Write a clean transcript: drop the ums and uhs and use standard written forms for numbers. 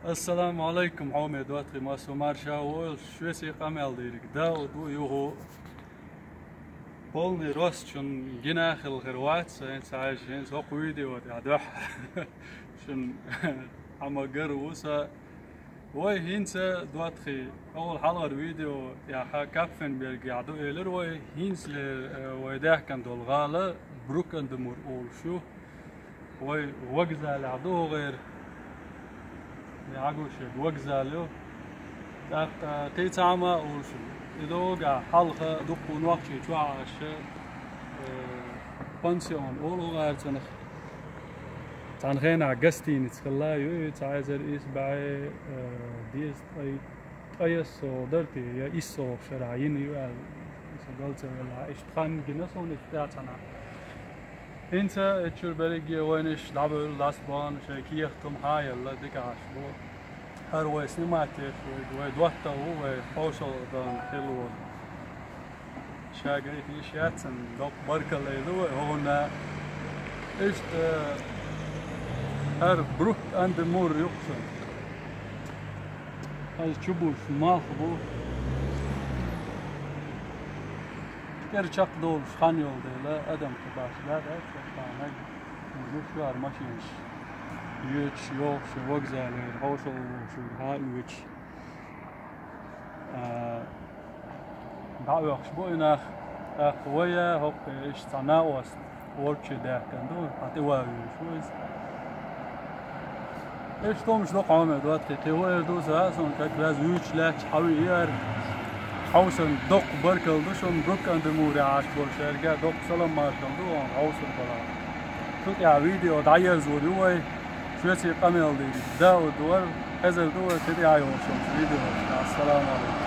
Ассаламу Iалайкум хьоме ДоттагIи масумар шаул швеси камел дирик да ду юго полный рост шун гинахил гырват сен саажен сок видео ядах шун амагар уса وي هينسا دواتخي أول حلقة فيديو يا كافن بيرجعدو إلر وي هينس ويداه كان دولغالة بروك عند مور أول شو وي وجزة لعدو غير يعجوش وجزة له تيت عما أول شو إذا جا حلقة دقون وقت شو عاش بنسيون أول غير تنخ تانغين عجستين تخلّا يو تعزر إيش بعي ديس أي صدرتي يا إيسو شرعين يو سقلت ولا إيش تخان جنسون إستعتنا إنت تشور بريجي وينش دبل لاسبان شيء يختم هاي الله ديك عشبو هر ويسني ما تيف ويدوته هو حوصل دان حلو شاقري في شياتن دوب بركة ليلو هنا إيش هر بروك عند مور يقصن هذا شبوش ما خبو كرشق دول خانيول ده أدم كباش لا ده شقان هاي مشوار ماشينش يوتش يوش وجزال هوصل شو هاي يوتش بعوق شبوينا قوية هوك إيش تناوس ورش ده كان دول هتواجه شويس إيش تومش لق عمر دلوقتي تهوى دوس هاسون كلاس ويتش لاك حويار حوسن دق بركل دوشون بروك عند موري عاش بولشارجا دق سلام ماركل دو حوسن بلا شوت يا فيديو داير زوري وي شوية قميل دي دا ودور هذا دور تدي عيون شو فيديو السلام عليكم.